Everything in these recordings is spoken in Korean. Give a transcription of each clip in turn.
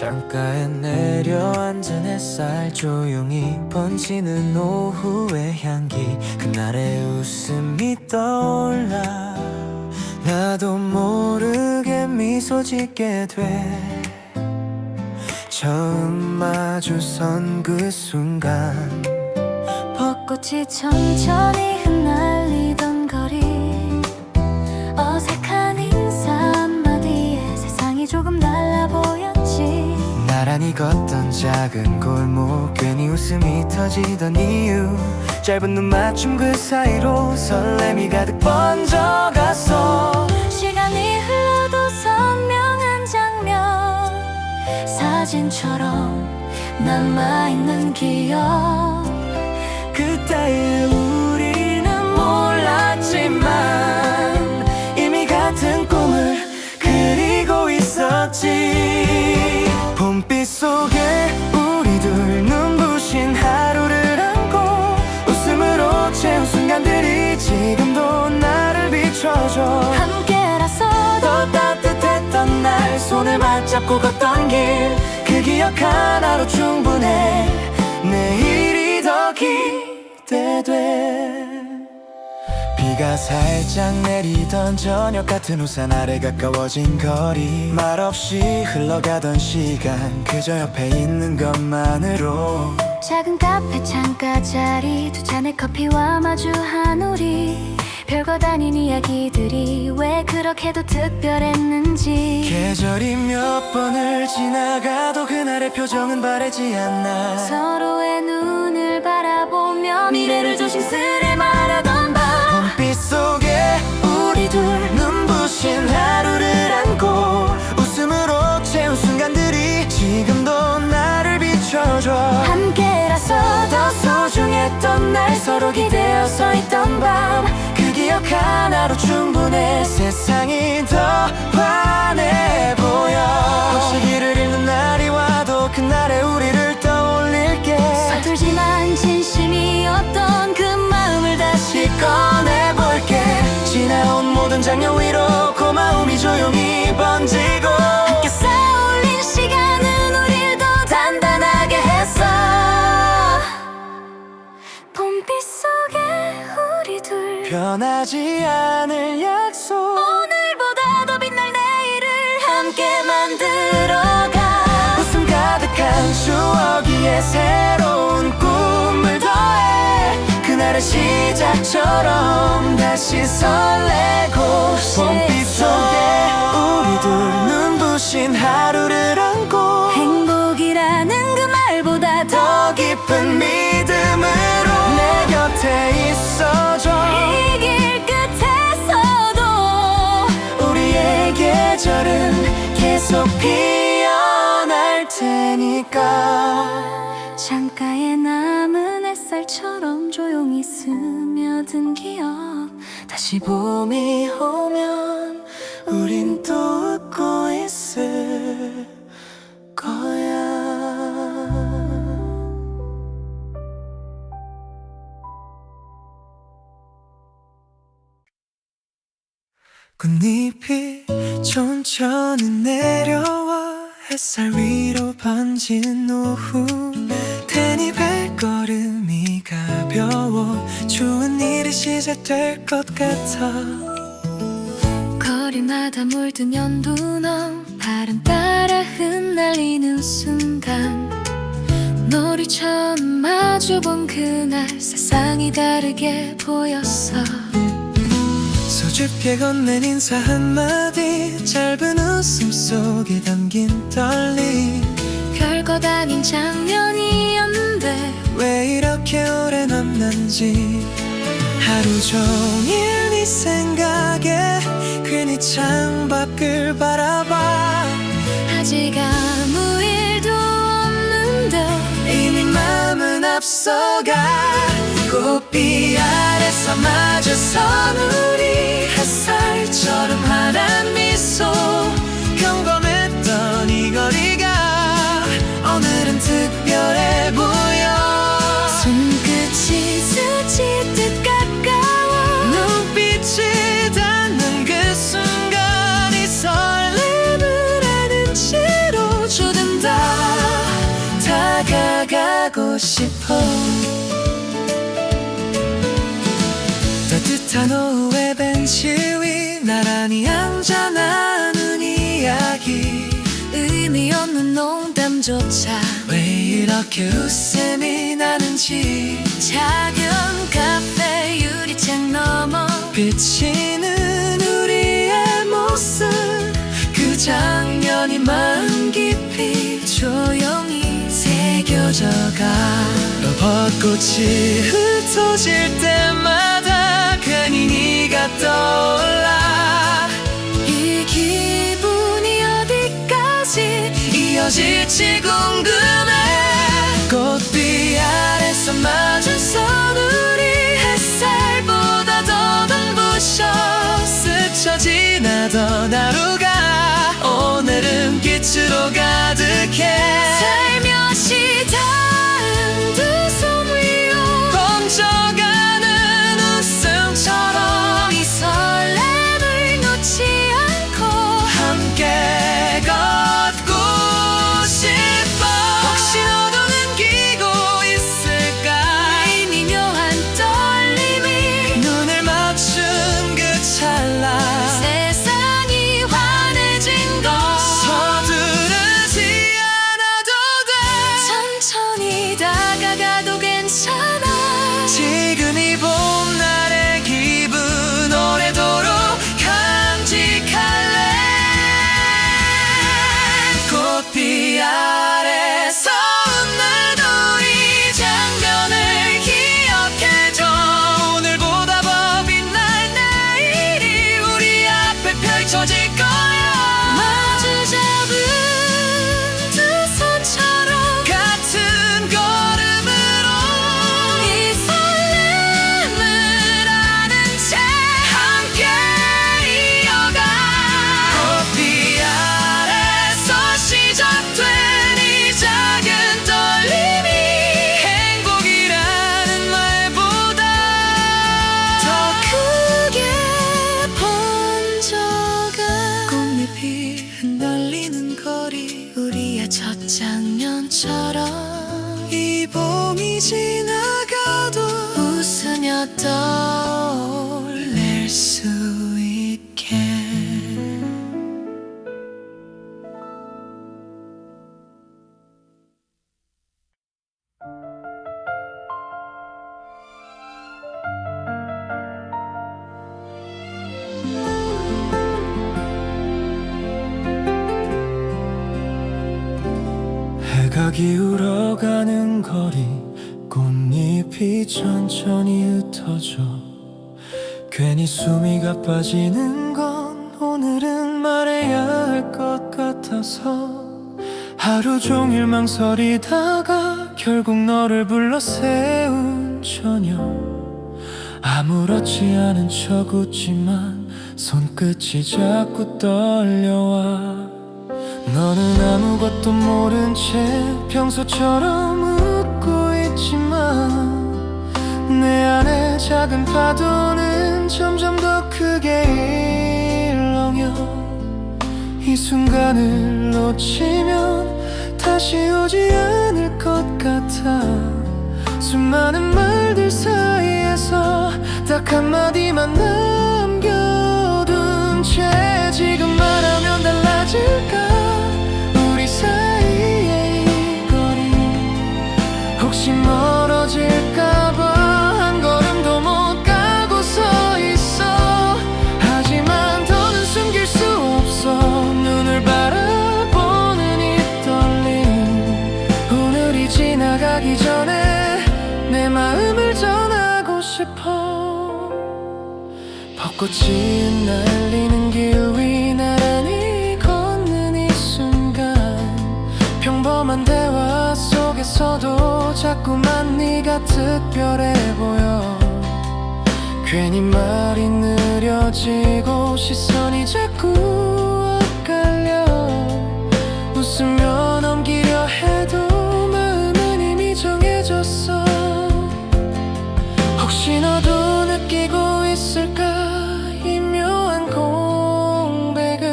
창가에 내려앉은 햇살, 조용히 번지는 오후의 향기, 그날의 웃음이 떠올라 나도 모르게 미소 짓게 돼. 처음 마주선 그 순간 벚꽃이 천천히 흩날리던 거리, 어색한 인사 한마디에 세상이 조금 달라 보였지. 나란히 걷던 작은 골목, 괜히 웃음이 터지던 이유, 짧은 눈 맞춤 그 사이로 설렘이 가득 번져갔어. 시간이 흘러도 선명한 장면, 사진처럼 남아있는 기억. 그때의 우리는 몰랐지만 이미 같은 꿈을 그리고 있었지. 봄빛 속에 우리 둘 눈부신 하루를 안고 웃음으로 채운 순간들이 지금도 나를 비춰줘. 함께라서 더 따뜻했던 날, 손을 맞잡고 걷던 길, 그 기억 하나로 충분해. 내일이 더 기대돼. 비가 살짝 내리던 저녁 같은 우산 아래 가까워진 거리, 말없이 흘러가던 시간, 그저 옆에 있는 것만으로. 작은 카페 창가 자리, 두 잔의 커피와 마주한 우리, 별것 아닌 이야기들이 왜 그렇게도 특별했는지. 계절이 몇 번을 지나가도 그날의 표정은 바래지 않나. 서로의 눈을 바라보며 미래를 조심스레 말하던 밤, 봄빛 속에 우리 둘 눈부신 하루를 안고 웃음으로 채운 순간들이 지금도 나를 비춰줘. 함께라서 더 소중했던 날, 서로 기대어 서 있던 밤, 그 기억 하나로 충분해. 세상이 더 환해 보여. 혹시 길을 잃는 날이 와도 그날의 우리를 떠올릴게. 서툴지만 진심이었던 그 마음을 다시 꺼내볼게. 지나온 모든 장면 위로 고마움이 조용히 번지고, 함께 쌓아올린 시간은 우릴 더 단단하게 했어. 봄빛 속에 우리 둘, 변하지 않을 약속, 오늘보다 더 빛날 내일을 함께 만들어가. 웃음 가득한 추억 위에 새로운 꿈을 더해. 그날의 시작처럼 다시 설레고. 봄빛 속에 우리 둘 눈부신 하루를 안고 행복이라는 그 말보다 더 깊은 믿음으로 내 곁에 있어줘. 이 길 끝에서도 우리의 계절은 계속 피어날 테니까. 창가에 남은 햇살처럼 조용히 스며든 기억, 다시 봄이 오면 우린 또 웃고 있을 거야. 꽃잎이 천천히 내려와 햇살 위로 번지는 오후, 테니 발걸음이 가벼워 좋은 일이 시작될 것 같아. 거리마다 물든 연두넘, 바람 따라 흩날리는 순간, 너를 처음 마주본 그날 세상이 다르게 보였어. 소줍게 건넨 인사 한마디, 짧은 웃음 속에 담긴 떨림, 별것 아닌 장면이었는데 왜 이렇게 오래 남는지. 하루 종일 네 생각에 괜히 창밖을 바라봐. 아직 아무 일도 없는데 이미 마음은 앞서가. 꽃비 아래서 마주선 우리, 햇살처럼 환한 미소. 평범했던 이 거리가 오늘은 특별해 보여. 손끝이 스치듯 가까워, 눈빛이 닿는 그 순간이 설렘을 아는 채로 조금 더 싶어. 따뜻한 오후에 벤치 위 나란히 앉아 나눈 이야기, 의미 없는 농담조차 왜 이렇게 웃음이 나는지. 작은 카페 유리창 너머 비치는 우리의 모습, 그 장면이 마음 깊이 조용히 새겨져가. 벚꽃이 흩어질 때마다 괜히 네가 떠올라. 이 기분이 어디까지 이어질지 궁금해. 꽃비 아래서 맞은 손, 우리 햇살보다 더 눈부셔 스쳐 지나던 하루가 오늘은 빛으로 가득해. 살며시 닿은 두 손 위로 번져가는 웃음처럼 이 설렘을 놓지 않고 함께 걷고 싶어. 혹시 너도 느끼고 있을까? 이 미묘한 떨림이 눈을 맞춘 그 찰나 세상이 환해진 것. 서두르지 않아도 돼. 천천히 다가가도 괜찮아. 지금 이 봄날의 기분 오래도록 간직할래. 꽃비 아래서 웃는 우리 장면을 기억해줘. 오늘보다 더 빛날 내일이 우리 앞에 펼쳐질 거야. 마주 잡은 두 손처럼 같은 걸음으로 이 설렘을 아는 채 함께 이어가. 꽃비 아래서 시작된 이 작은 떨림이 행복이라는 말보다 더 크게 번져가. 꽃잎이 흩날리는 거리, 우리의 첫 장면처럼 이 봄이 지나가도 웃으며 떠올릴 수 있게. 해가 기울어가는 거리, 꽃잎이 천천히 흩어져. 괜히 숨이 가빠지는 건 오늘은 말해야 할 것 같아서. 하루 종일 망설이다가 결국 너를 불러 세운 저녁. 아무렇지 않은 척 웃지만 손끝이 자꾸 떨려와. 너는 아무것도 모른 채 평소처럼 웃고 있지만 내 안에 작은 파도는 점점 더 크게 일렁여. 이 순간을 놓치면 다시 오지 않을 것 같아. 수많은 말들 사이에서 딱 한마디만 남겨둔 채 지금 말하면 달라질까? 우리 사이의 이 거리 혹시 멀어질까봐 한 걸음도 못 가고 서 있어. 하지만 더는 숨길 수 없어. 눈을 바라보는 이 떨림, 오늘이 지나가기 전에 내 마음을 전하고 싶어. 벚꽃이 흩날리는 길 위 나란히 걷는 이 순간, 평범한 대화 속에서도 자꾸만 네가 특별해 보여. 괜히 말이 느려지고 시선이 자꾸 엇갈려. 웃으며 넘기려 해도 마음은 이미 정해졌어. 혹시 너도 느끼고 있을까? 이 묘한 공백을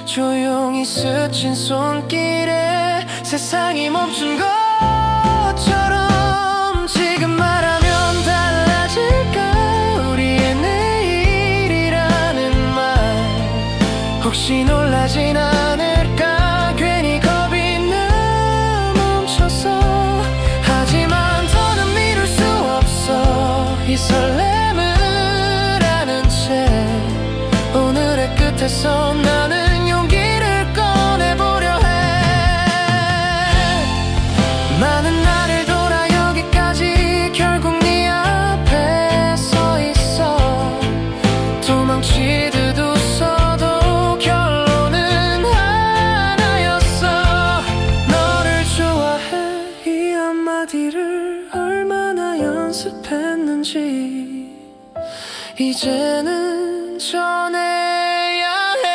조용히 스친 손길에 세상이 멈춘 것처럼. 건지 이제는 전해야 해.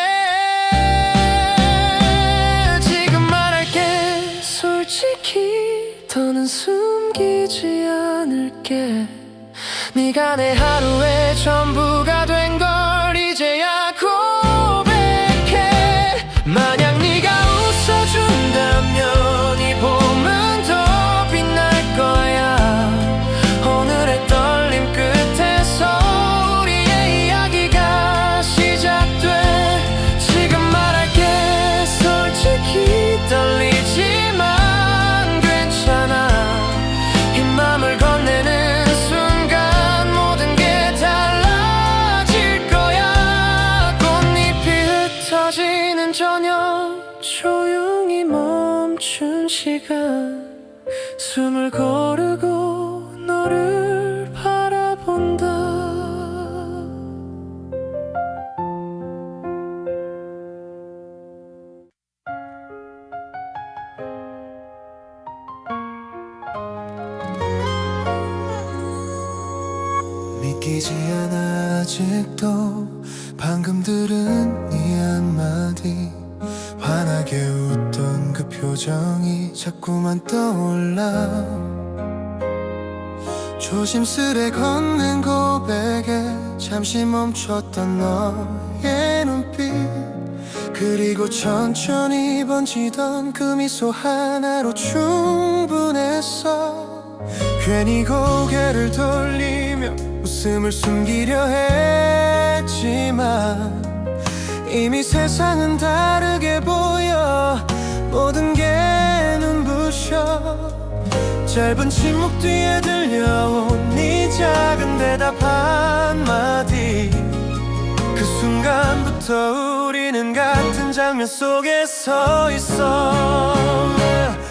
지금 말할게. 솔직히 더는 숨기지 않을게. 네가 내 하루의 전부가 된 걸 이제야 고백해. 만약 네가 웃어준다면 이 봄은 더 빛날 거야. 오늘의 떨림 끝에서 우리의 이야기가 시작돼. 지금 말할게. 솔직히 떨리지만 괜찮아. 이 맘을 건네는 순간 모든 게 달라질 거야. 꽃잎이 흩어지는 저녁, 조용히 멈춘 시간, 숨을 고르고 너를 바라본다. 믿기지 않아 아직도 방금 들은 네 한마디. 환하게 웃던 그 표정이 자꾸만 떠올라. 조심스레 건넨 고백에 잠시 멈췄던 너의 눈빛, 그리고 천천히 번지던 그 미소 하나로 충분했어. 괜히 고개를 돌리며 웃음을 숨기려 했지만 이미 세상은 다르게 보여. 모든 게 눈부셔. 짧은 침묵 뒤에 들려온 네 작은 대답 한마디. 그 순간부터 우리는 같은 장면 속에 서 있어.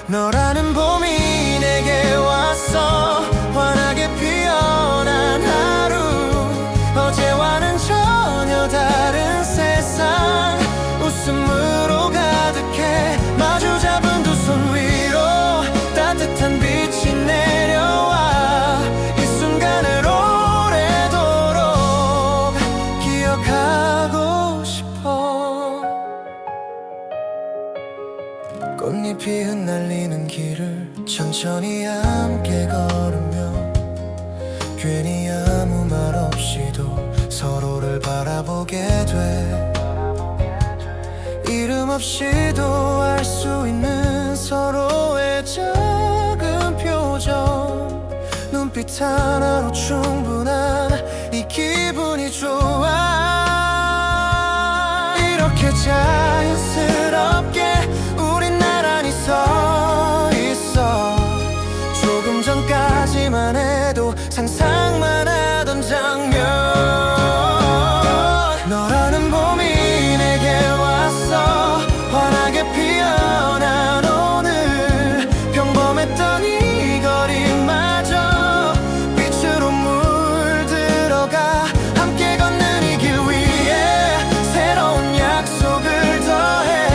너라는 봄이 내게 왔어. 환하게 피어난 하루. 어제와는 전혀 다른 세상. 웃음으로 가득해. 마주 잡은 두 손 위로 따뜻한 빛이 내려와. 이 순간을 오래도록 기억하고 싶어. 꽃잎이 흩날리는 길을 천천히 함께 걸으며 괜히 아무 말 없이도 서로를 바라보게 돼. 이름 없이도 알 수 있는 서로의 작은 표정. 눈빛 하나로 충분한 이 기분이 좋아. 이렇게 자연스럽게 우린 나란히 서 있어. 조금 전까지만 해도 상상만 하던 장면. 너라는 봄이 내게 왔어. 환하게 피어난 오늘. 평범했던 이 거리마저 빛으로 물들어가. 함께 걷는 이 길 위에 새로운 약속을 더해.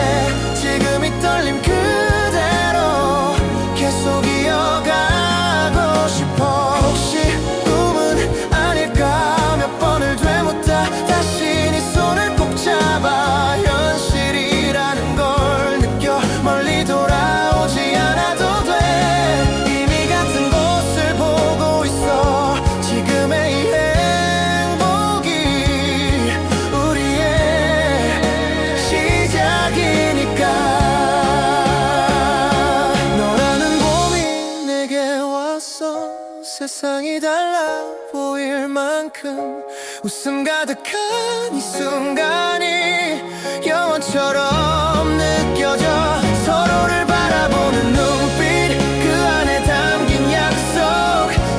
지금 이 떨림 그대로 계속 이어가고 싶어. 혹시 꿈은 아닐까. 몇 번을 되묻다 다시 네 손을 꼭 잡아. 현실이라는 걸 느껴. 멀리 돌아오지 않아도 돼. 이미 같은 곳을 보고 있어. 지금의 이 행복이 우리의 시작이니까. 너라는 봄이 내게 왔어. 세상이 달라 보일 만큼 웃음 가득한 이 순간이 영원처럼 느껴져. 서로를 바라보는 눈빛, 그 안에 담긴 약속.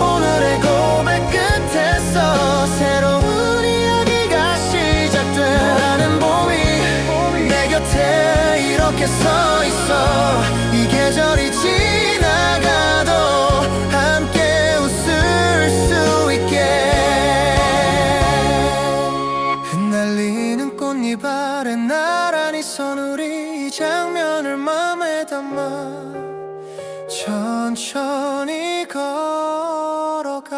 오늘의 고백 끝에서 새로운 이야기가 시작돼. 너라는 봄이 내 곁에 이렇게 서 있어. 이 계절이 지나가도 함께 웃을 수 있게. 흩날리는 꽃잎 아래 나란히 선 우리. 이 장면을 맘에 담아 천천히 걸어가.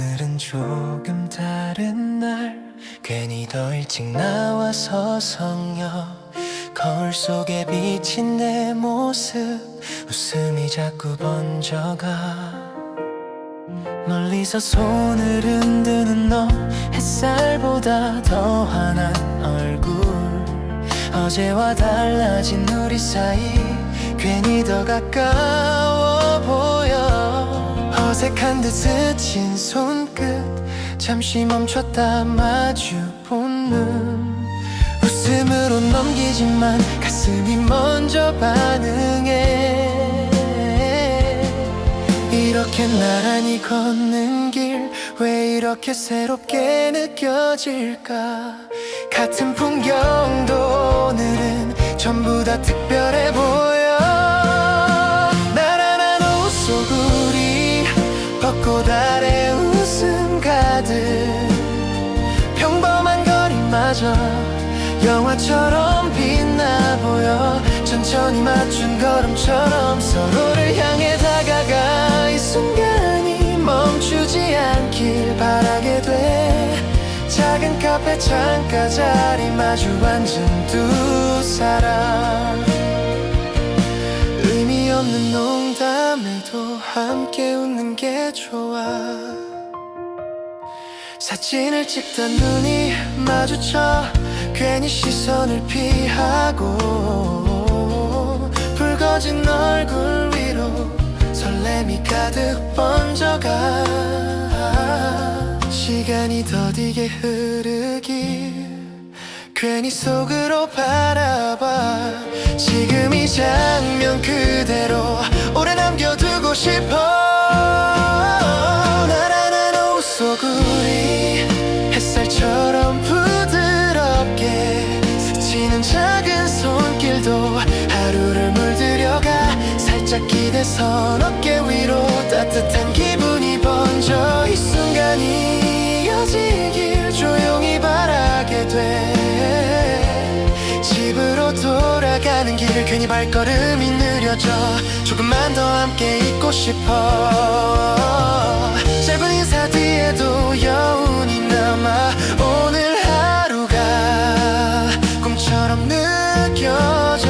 오늘은 조금 다른 날 괜히 더 일찍 나와서 성여 거울 속에 비친 내 모습 웃음이 자꾸 번져가 멀리서 손을 흔드는 너 햇살보다 더 환한 얼굴 어제와 달라진 우리 사이 괜히 더 가까워 보여 어색한 듯 스친 손끝 잠시 멈췄다 마주본 눈 웃음으로 넘기지만 가슴이 먼저 반응해 이렇게 나란히 걷는 길 왜 이렇게 새롭게 느껴질까 같은 풍경도 오늘은 전부 다 특별해 보여 나란한 옷소굴이 벚꽃 아래 웃음 가득 평범한 거리마저 영화처럼 빛나 보여 천천히 맞춘 걸음처럼 서로를 향해 다가가 이 순간이 멈추지 않길 바라게 돼 작은 카페 창가 자리 마주 앉은 두 사람 의미 없는 농담에도 함께 웃는 게 좋아 사진을 찍다 눈이 마주쳐 괜히 시선을 피하고 붉어진 얼굴 위로 설렘이 가득 번져가 시간이 더디게 흐르길 괜히 속으로 바라봐 지금 이 장면 그대로 오래 남겨두고 싶어 나란한 옷소굴이 햇살처럼 부드럽게 스치는 작은 손길도 하루를 물들여가 살짝 기대선 어깨 위로 따뜻한 기분이 번져 이 순간이 이어지길 조용히 바라게 돼 집으로 돌아가는 길 괜히 발걸음이 느려져 조금만 더 함께 있고 싶어 짧은 인사 뒤에도 여운이 남아 오늘 하루가 꿈처럼 느껴져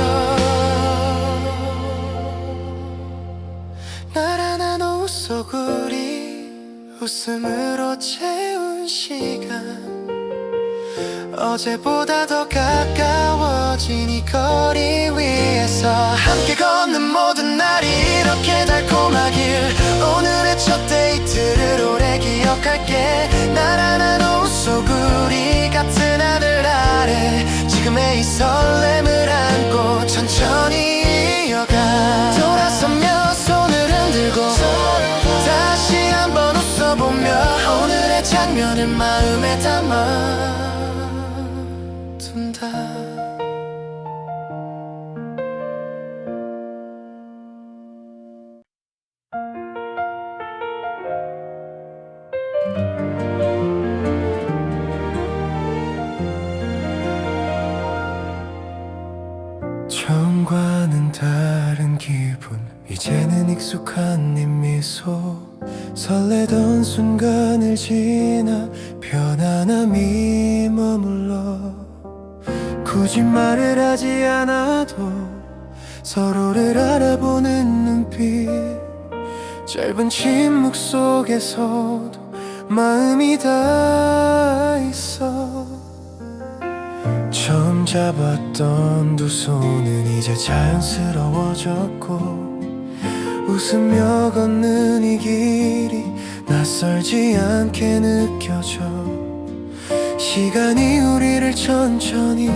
나란한 옷소굴이 웃음으로 채운 시간 어제보다 더 가까워진 이 거리 위에서 함께 걷는 모든 날이 이렇게 달콤하길 오늘의 첫 데이트를 오래 기억할게 나란한 옷소굴이 같은 하늘 아래 지금의 이 설렘을 안고 천천히 이어가 돌아서며 손을 흔들고 다시 한번 웃어보며 오늘의 장면을 마음에 담아 둔다 처음과는 다른 기분 이제는 익숙한 네 미소 설레던 순간을 지나 편안함이 머물러 굳이 말을 하지 않아도 서로를 알아보는 눈빛 짧은 침묵 속에서도 마음이 다 있어 처음 잡았던 두 손은 이제 자연스러워졌고 웃으며 걷는 이 길이 낯설지 않게 느껴져 시간이 우리를 천천히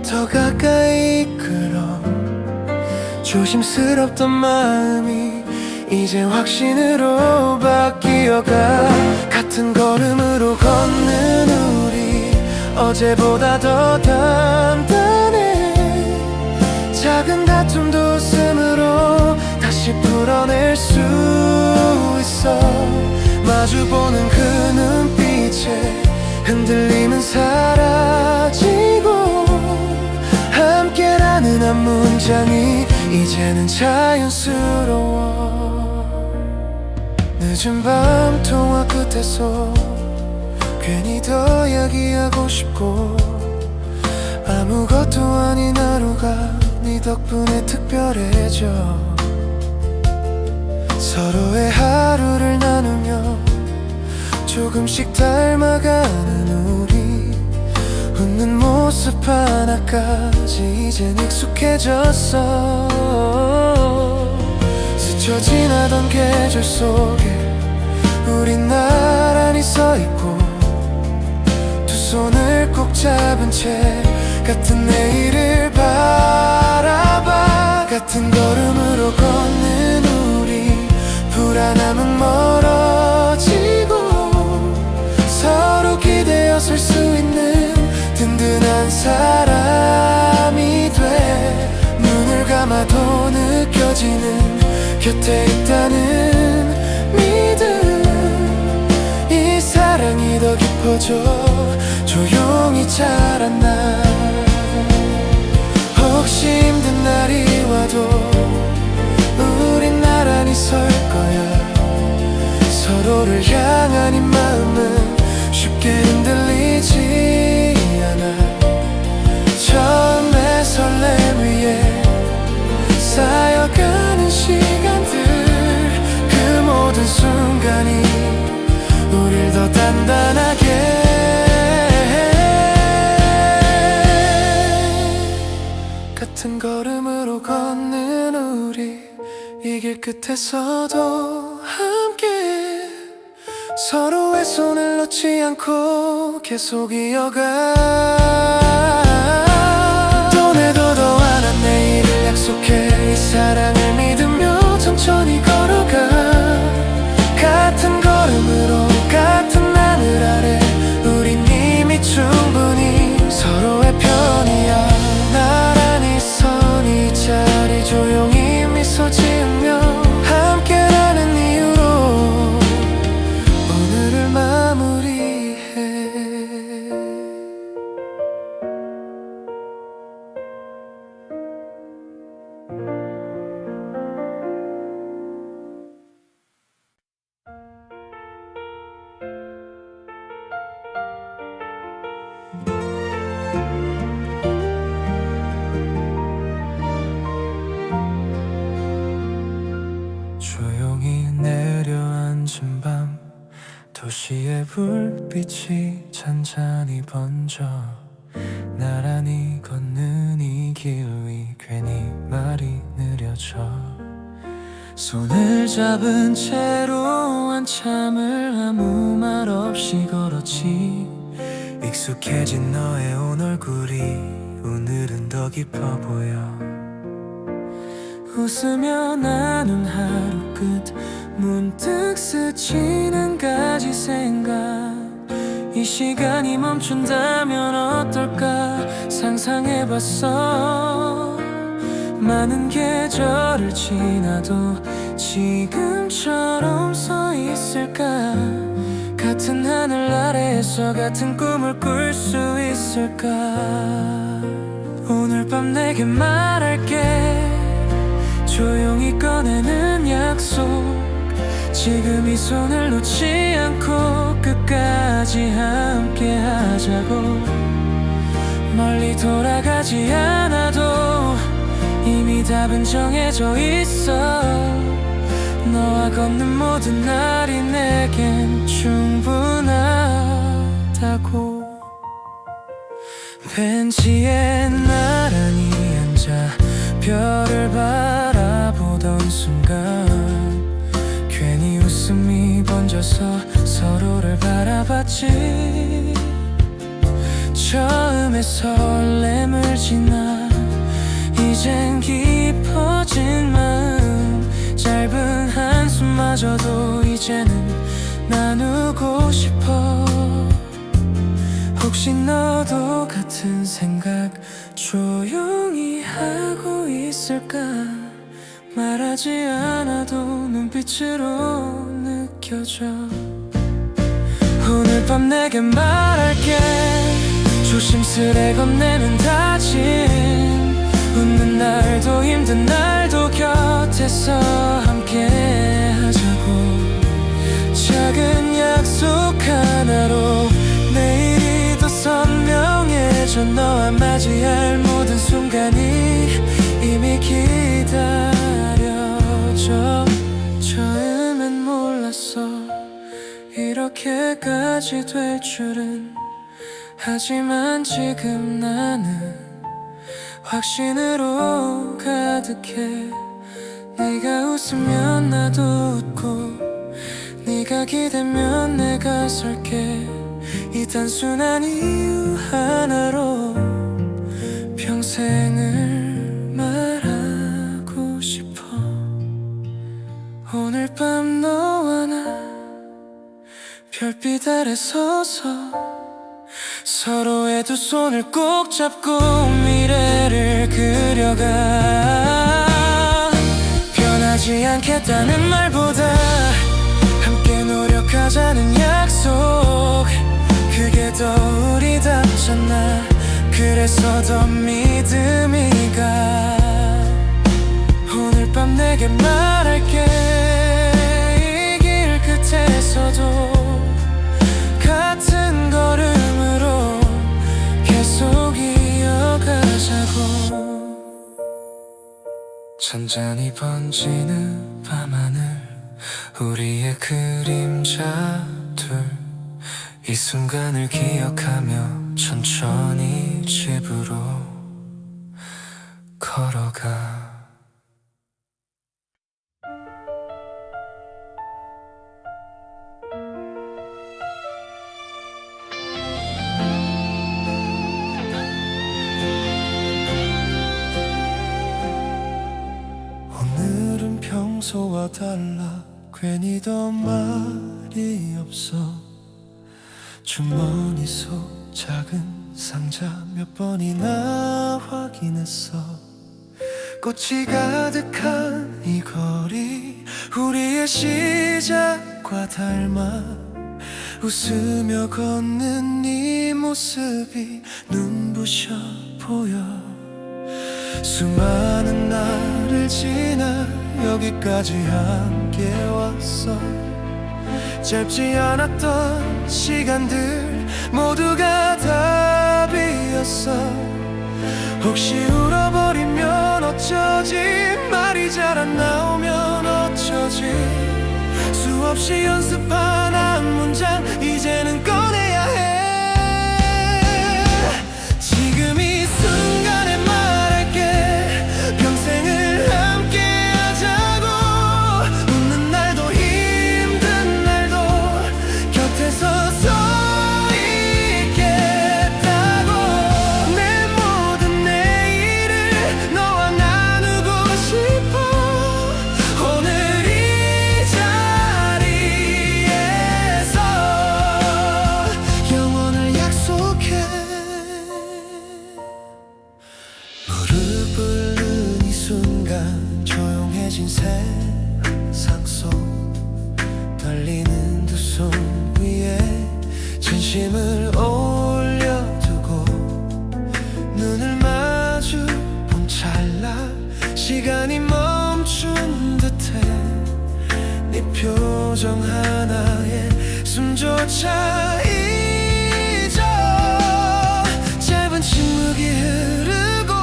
더 가까이 이끌어 조심스럽던 마음이 이제 확신으로 바뀌어가 같은 걸음으로 걷는 우리 어제보다 더 단단해 작은 다툼도 웃음으로 다시 풀어낼 수 있어 마주보는 그 눈빛에 흔들림은 사라지고 함께라는 한 문장이 이제는 자연스러워 늦은 늦은 밤 통화 끝에서 괜히 더 이야기하고 싶고 아무것도 아닌 하루가 네 덕분에 특별해져 서로의 하루를 나누며 조금씩 닮아가는 우리 웃는 모습 하나까지 이젠 익숙해졌어 스쳐 지나던 계절 속에 우린 나란히 서있고 두 손을 꼭 잡은 채 같은 내일을 바라봐 같은 걸음으로 걷는 우리 불안함은 멀어지고 서로 기대어 설 수 있는 든든한 사람이 돼 눈을 감아도 느껴지는 곁에 있다는 믿음 이 사랑이 더 깊어져 조용히 자란다 혹시 힘든 날이 와도 우린 나란히 설 거야 서로를 향한 이 마음은 쉽게 흔들리지 않아 처음에 설렘 위에 쌓여가는 시간들 그 모든 순간이 우릴 더 단단하게 같은 걸음으로 걷는 우리 이 길 끝에서도 함께 서로의 손을 놓지 않고 계속 이어가 오늘도 더 환한 내일을 약속해 이 사랑을 믿으며 천천히 걸어가 같은 걸음으로 같은 하늘 아래 우린 이미 충분히 서로의 편이야 나란히 선 이 자리 조용히 미소 지으며 함께라는 이유로 오늘을 마무리해 조용히 내려앉은 밤 도시의 불빛이 잔잔히 번져 나란히 걷는 이 길 위 괜히 말이 느려져 손을 잡은 채로 한참을 아무 말 없이 걸었지 익숙해진 너의 온 얼굴이 오늘은 더 깊어 보여 웃으며 나눈 하루 끝 문득 스친 한 가지 생각 이 시간이 멈춘다면 어떨까 상상해봤어 많은 계절을 지나도 지금처럼 서 있을까 같은 하늘 아래에서 같은 꿈을 꿀 수 있을까 오늘 밤 내게 말할게 조용히 꺼내는 약속 지금 이 손을 놓지 않고 끝까지 함께 하자고 멀리 돌아가지 않아도 이미 답은 정해져 있어 너와 걷는 모든 날이 내겐 충분하다고 벤치에 나란히 앉아 별을 바라보던 순간 괜히 웃음이 번져서 서로를 바라봤지 처음에 설렘을 지나 이젠 깊어진 마음 짧은 한숨마저도 이제는 나누고 싶어 혹시 너도 같은 생각 조용히 하고 있을까 말하지 않아도 눈빛으로 느껴져 오늘 밤 내게 말할게 조심스레 건네는 다짐 웃는 날도 힘든 날도 곁에서 함께 하자고 작은 약속 하나로 내일이 더 선명해져 너와 맞이할 모든 순간이 이미 기다려져 처음엔 몰랐어 이렇게까지 될 줄은 하지만 지금 나는 확신으로 가득해 네가 웃으면 나도 웃고 네가 기대면 내가 설게 이 단순한 이유 하나로 평생을 말하고 싶어 오늘 밤 너와 나 별빛 아래 서서 서로의 두 손을 꼭 잡고 미래를 그려가 변하지 않겠다는 말보다 함께 노력하자는 약속 그게 더 우리답잖아 그래서 더 믿음이 가 오늘 밤 내게 말할게 이 길 끝에서도 같은 걸음으로 계속 이어가자고 잔잔히 번지는 밤하늘 우리의 그림자들 이 순간을 기억하며 천천히 집으로 걸어가 오늘은 평소와 달라 괜히 더 말이 없어 주머니 속 작은 상자 몇 번이나 확인했어 꽃이 가득한 이 거리 우리의 시작과 닮아 웃으며 걷는 네 모습이 눈부셔 보여 수많은 날을 지나 여기까지 함께 왔어 짧지 않았던 시간들 모두가 답이었어 혹시 울어버리면 어쩌지 말이 잘 안 나오면 어쩌지 수없이 연습한 한 문장 이제는 꺼내야 해 지금 이 순간에 말할게 평생을 함께 하자고 웃는 날도 힘든 날도 곁에 서서 있겠다고 내 모든 내일을 너와 나누고 싶어 오늘 이 자리에서 영원을 약속해 무릎을 꿇는 이 순간 조용해진 세상 속 떨리는 두 손 위에 진심을 올려두고 눈을 마주 본 찰나 시간이 멈춘 듯해 네 표정 하나에 숨조차 잊어 짧은 침묵이 흐르고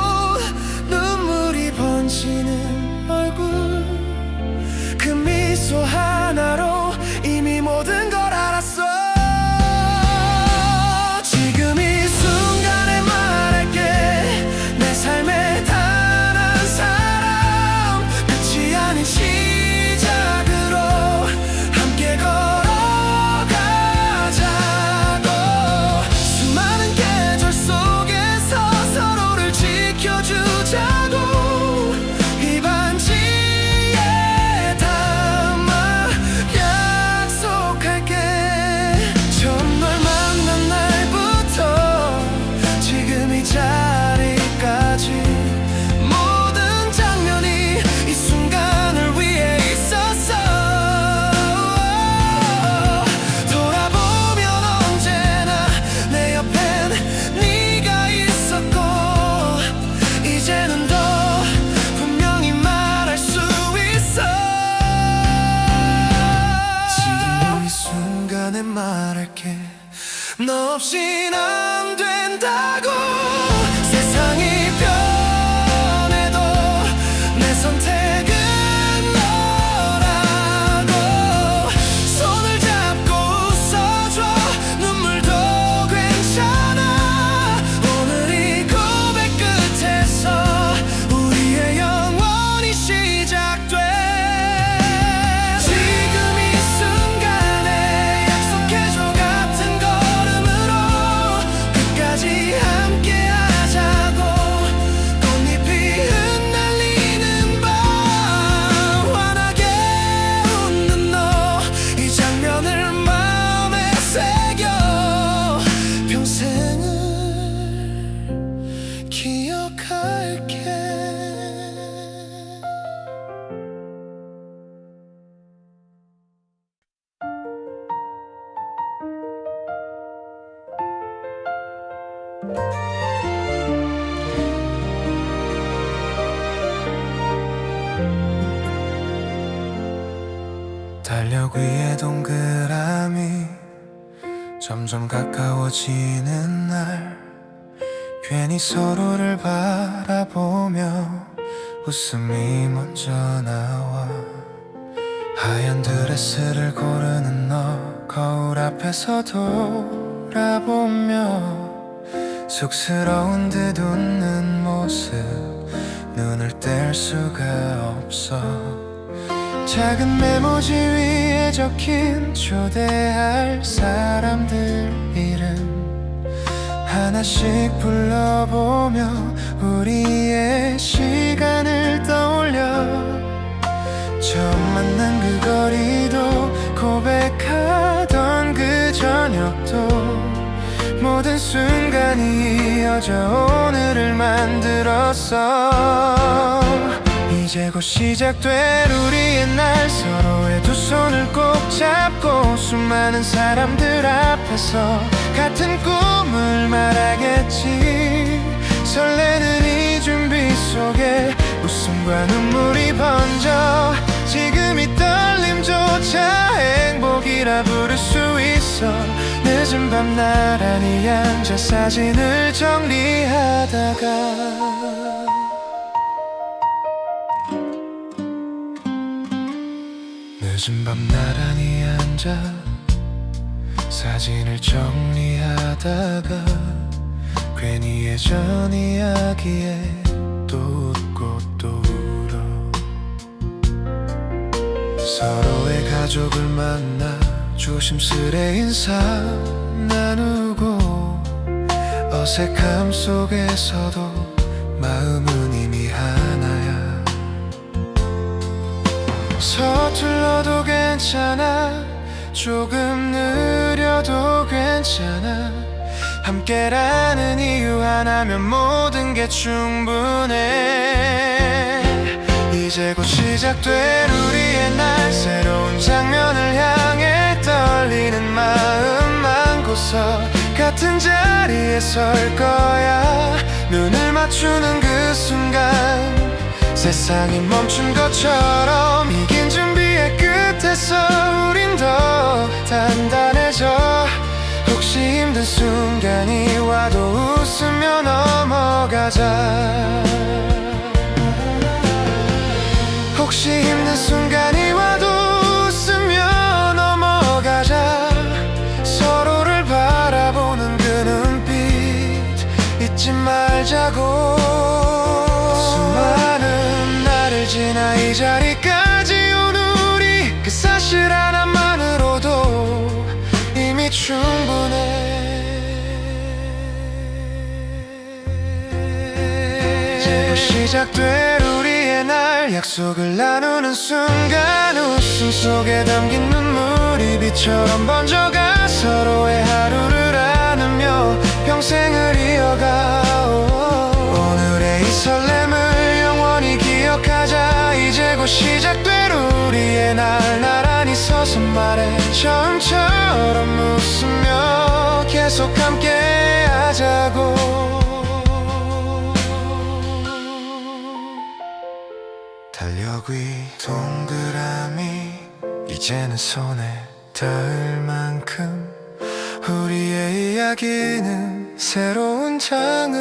눈물이 번지는 얼굴 그 미소 하나로 이미 모든 걸 알았어 지금 이 순간에 말할게 내 삶의 단 한 사람 끝이 아닌 시작으로 함께 걸어가자 말할게 너 없인 안 된다고 세상이 변해도 내 선택은 너라고 손을 잡고 웃어줘 눈물도 괜찮아 오늘 이 고백 끝에서 우리의 영원히 시작돼 지금 이 순간에 약속해줘 같은 걸음으로 끝까지 함께 하자고 꽃잎이 흩날리는 밤 환하게 웃는 너 이 장면을 마음에 새겨 평생을 기억할게 달력 위에 동그라미 점점 가까워지는 날 괜히 서로를 바라보며 웃음이 먼저 나와 하얀 드레스를 고르는 너 거울 앞에서 돌아보며 쑥스러운 듯 웃는 모습 눈을 뗄 수가 없어 작은 메모지 위에 적힌 초대할 사람들 이름 하나씩 불러보며 우리의 시간을 떠올려 처음 만난 그 거리도 고백하던 그 저녁도 모든 순간이 이어져 오늘을 만들었어 이제 곧 시작될 우리의 날 서로의 두 손을 꼭 잡고 수많은 사람들 앞에서 같은 꿈을 말하겠지 설레는 이 준비 속에 웃음과 눈물이 번져 지금 이 떨림조차 행복이라 부를 수 있어 늦은 밤 나란히 앉아 사진을 정리하다가 늦은 밤 나란히 앉아 사진을 정리하다가 괜히 예전 이야기에 또 웃고 또 울어 서로의 가족을 만나 조심스레 인사 나누고 어색함 속에서도 마음은 이미 하나야 서툴러도 괜찮아 조금 느려도 괜찮아 함께라는 이유 하나면 모든 게 충분해 이제 곧 시작될 우리의 날 새로운 장면을 향해 떨리는 마음 안고서 같은 자리에 설 거야 눈을 맞추는 그 순간 세상이 멈춘 것처럼 이긴 준비의 끝에서 우린 더 단단해져 혹시 힘든 순간이 와도 웃으며 넘어가자 혹시 힘든 순간이 와도 웃으며 넘어가자 서로를 바라보는 그 눈빛 잊지 말자고 수많은 날을 지나 이 자리까지 온 우리 그 사실 하나만으로도 이미 충분해 이제 곧 시작될 우리의 날 약속을 나누는 순간 웃음 속에 담긴 눈물이 비처럼 번져가 서로의 하루를 안으며 평생을 이어가 오늘의 이 설렘을 영원히 기억하자 이제 곧 시작될 우리의 날 나란히 서서 말해 처음처럼 웃으며 계속 함께 하자고 달력 위 동그라미 이제는 손에 닿을 만큼 이야기는 새로운 장을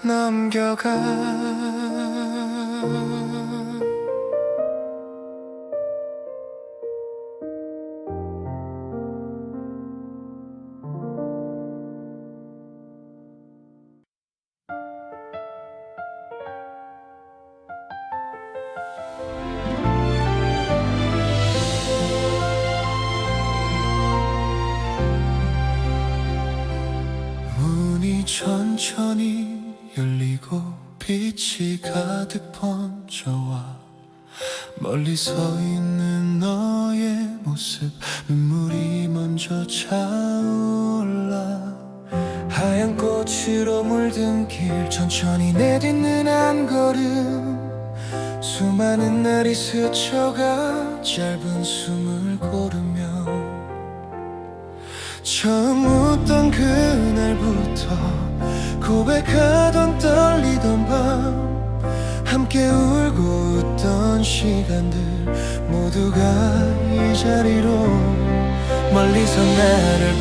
넘겨가. 문이 천천히 열리고 빛이 가득 번져와 멀리 서 있는 너의 모습, 눈물이 먼저 차올라. 하얀 꽃으로 물든 길, 천천히 내딛는 한 걸음, 수많은 날이 스쳐가 짧은 숨을 고르며 처음 웃던 그날부터 고백하던 떨리던 밤, 함께 울고 웃던 시간들 모두가 이 자리로, 멀리서 나를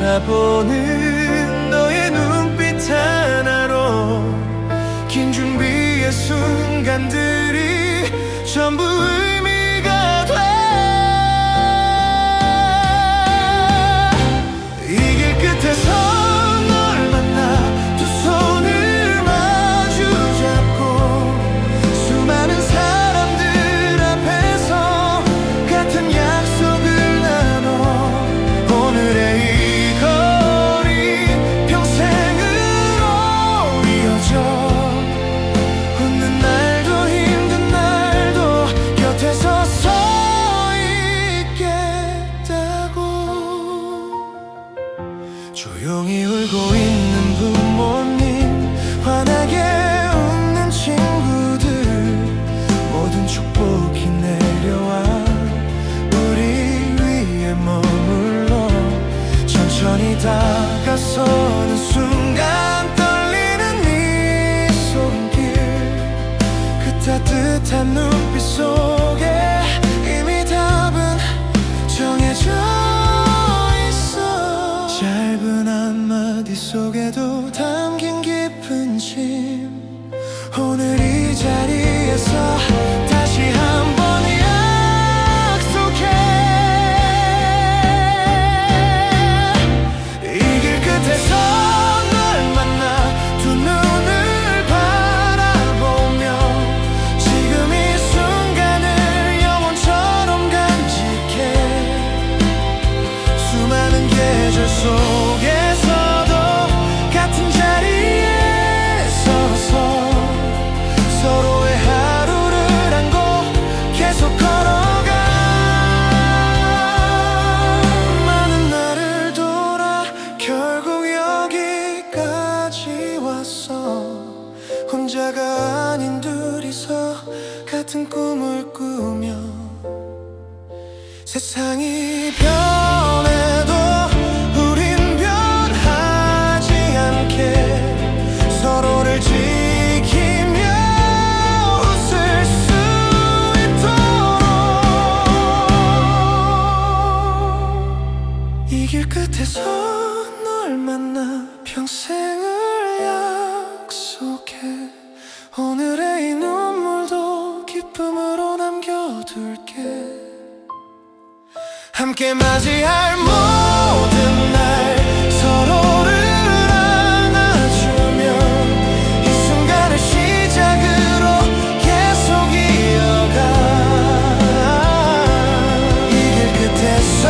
바라보는 너의 눈빛 하나로 긴 준비의 순간들이 전부 의미가 돼. 이 길 끝에서 널 만나 두 손을 마주 잡고 수많은 사람들 앞에서 같은 약속을 나눠 오늘의 이 거리 평생으로 이어져. 웃는 날도 힘든 날도 곁에서 서 있겠다고. 조용히 울고 있는 부모님, 환하게 웃는 친구들, 모든 축복이 내려와 우리 위에 머물러 천천히 다가서는 순간 떨리는 네 손길, 그 따뜻한 눈빛 속에 이미 답은 정해져 있어. 짧은 한마디 속에도 담긴 깊은 짐, 오늘 이 자리에서 다시 한번 약속해. 이 길 끝에서 널 만나 두 눈을 바라보며 지금 이 순간을 영원처럼 간직해. 수많은 계절 속에서도 같은 자리에 서서 서로의 하루를 안고 계속 걸어가. 많은 날을 돌아 결국 여기까지 왔어. 혼자가 아닌 둘이서 같은 꿈을 꾸며 세상이 변해도 우린 변하지 않게 서로를 지키며 웃을 수 있도록. 이 길 끝에서 널 만나 평생을 약속해. 오늘의 이 눈물도 기쁨으로 남겨둘게. 함께 맞이할 모든 날 서로를 안아주며 이 순간을 시작으로 계속 이어가. 이 길 끝에서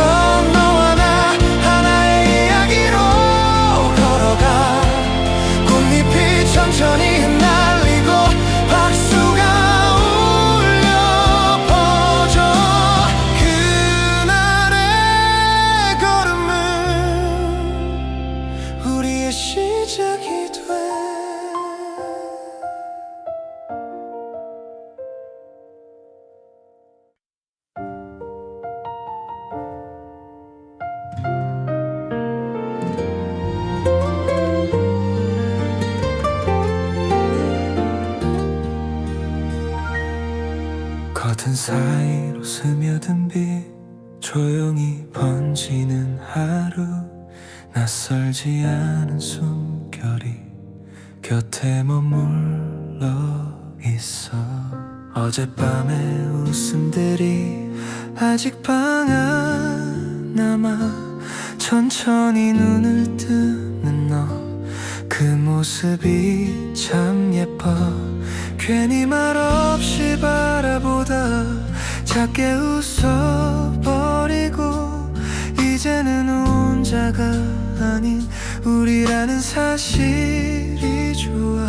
너와 나 하나의 이야기로 걸어가. 꽃잎이 천천히 흩날리고 박수가 울려 퍼져. 그날의 걸음은 우리의 시작이 돼. 커튼 사이로 스며든 빛, 조용히 번지는 하루. 낯설지 않은 숨결이 곁에 머물러 있어. 어젯밤의 웃음들이 아직 방 안 남아. 천천히 눈을 뜨는 너, 그 모습이 참 예뻐. 괜히 말없이 바라보다 작게 웃어버리고, 이제는 혼자가 아닌 우리라는 사실이 좋아.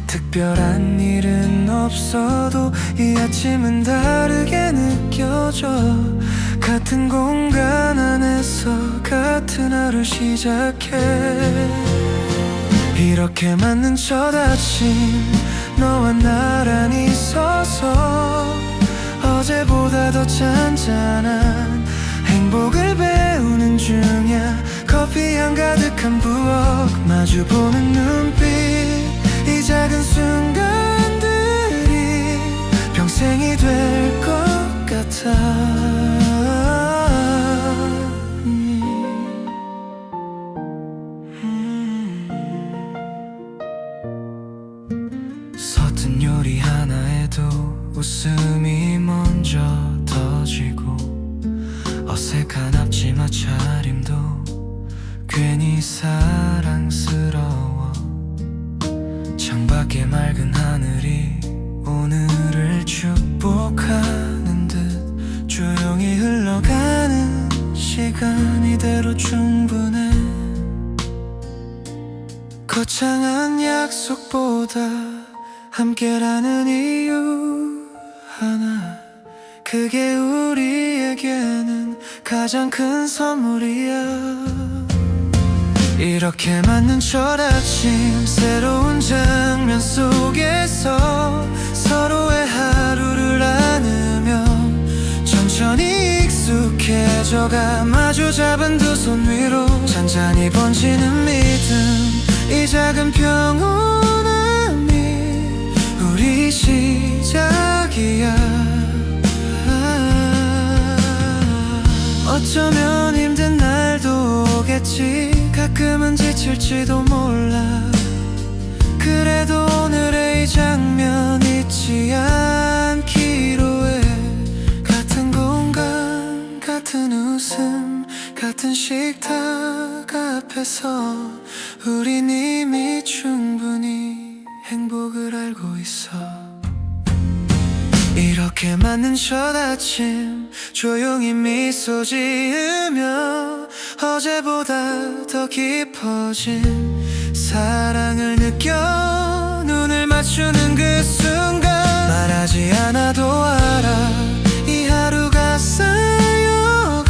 특별한 일은 없어도 이 아침은 다르게 느껴져. 같은 공간 안에서 같은 하루 시작해. 이렇게 맞는 첫 아침, 너와 나란히 서서 어제보다 더 잔잔한 행복을 배우는 중이야. 커피향 가득한 부엌, 마주보는 눈빛, 이 작은 순간들이 평생이 될 것 같아. 서툰 요리 하나에도 웃음이 먼저 터지고, 어색한 앞치마 차림도 괜히 사랑스러워. 창밖에 맑은 하늘이 오늘을 축복하는 듯 조용히 흘러가는 시간 이대로 충분해. 거창한 약속보다 함께라는 이유 하나, 그게 우리에게는 가장 큰 선물이야. 이렇게 맞는 첫 아침, 새로운 장면 속에서 서로의 하루를 나누면 천천히 익숙해져가. 마주 잡은 두 손 위로 잔잔히 번지는 믿음, 이 작은 평온함이 우리 시작이야. 어쩌면 힘든 날도 오겠지, 가끔은 지칠지도 몰라. 그래도 오늘의 이 장면 잊지 않기로 해. 같은 공간, 같은 웃음, 같은 식탁 앞에서 우린 이미 충분히 행복을 알고 있어. 이렇게 맞는 첫 아침, 조용히 미소 지으며 어제보다 더 깊어진 사랑을 느껴. 눈을 맞추는 그 순간 말하지 않아도 알아. 이 하루가 쌓여가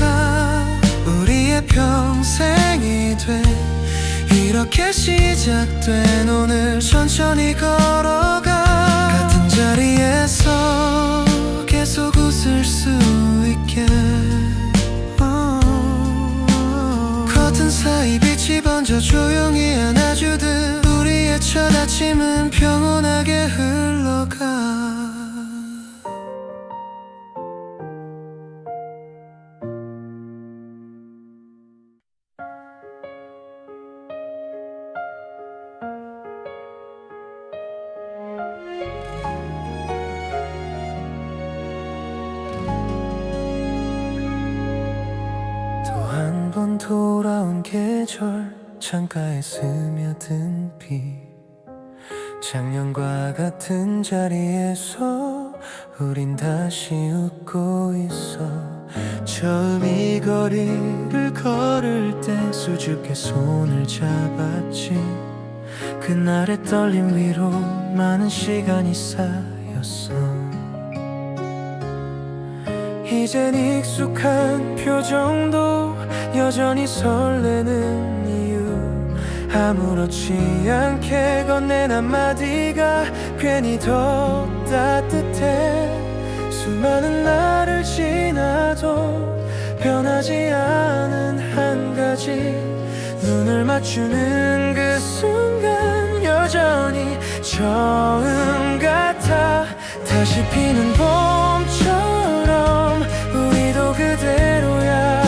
우리의 평생이 돼. 이렇게 시작된 오늘 천천히 걸어가. 같은 자리에서 계속 웃을 수 있게. 커튼 사이 빛이 번져 조용히 안아주듯 우리의 첫 아침은 평온하게 흘러가. 한 번 돌아온 계절, 창가에 스며든 비. 작년과 같은 자리에서 우린 다시 웃고 있어. 처음 이 거리를 걸을 때 수줍게 손을 잡았지. 그날의 떨림 위로 많은 시간이 쌓였어. 이젠 익숙한 표정도 여전히 설레는 이유, 아무렇지 않게 건넨 한마디가 괜히 더 따뜻해. 수많은 날을 지나도 변하지 않은 한 가지, 눈을 맞추는 그 순간 여전히 처음 같아. 다시 피는 봄처럼 우리도 그대로야.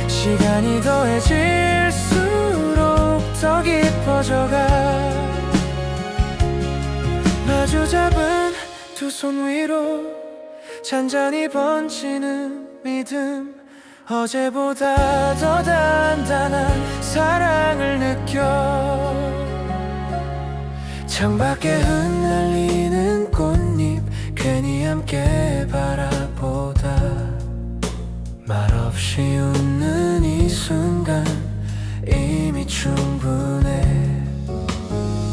시간이 시간이 더해질수록 더 깊어져가 마주 잡은 두 손 위로 잔잔히 번지는 믿음 어제보다 더 단단한 사랑을 느껴 창밖에 흩날리는 꽃잎 괜히 함께 바라보다 말없이 웃는 이 순간 이미 충분해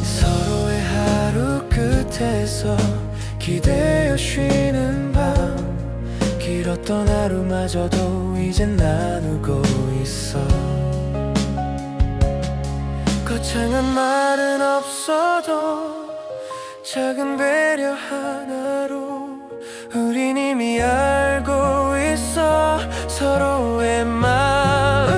서로의 하루 끝에서 기대어 쉬는 밤 길었던 하루마저도 이젠 나누고 있어 거창한 말은 없어도 작은 배려 하나로 우린 이미 알고 있어 서로의 마음을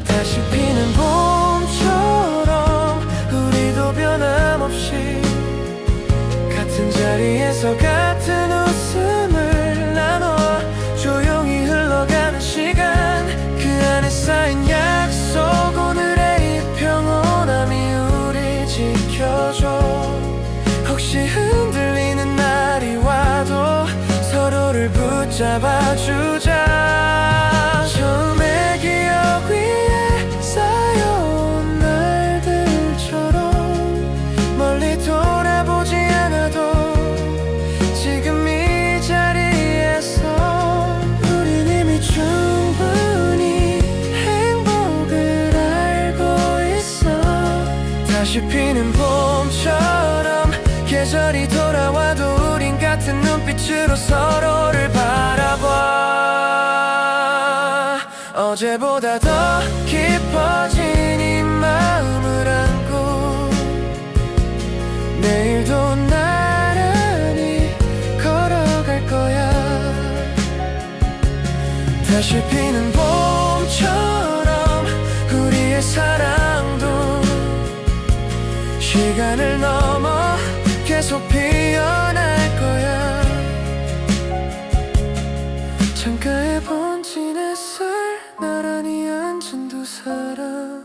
다시 피는 봄처럼 우리도 변함없이 같은 자리에서 같은 웃음을 나눠 조용히 흘러가는 시간 그 안에 쌓인 약속 오늘의 이 평온함이 우리 지켜줘 혹시 흔들리는 날이 와도 서로를 붙잡아주자 처음의 기억 위에 쌓여온 날들처럼 멀리 돌아보지 않아도 지금 이 자리에서 우린 이미 충분히 행복을 알고 있어 다시 피는 봄처럼 계절이 돌아와도 우린 같은 눈빛으로 서로를 바라봐 어제보다 더 깊어진 이 마음을 안고 내일도 나란히 걸어갈 거야 다시 피는 봄처럼 우리의 사랑도 시간을 넘어 계속 피어날 거야 창가에 번진 햇살 나란히 앉은 두 사람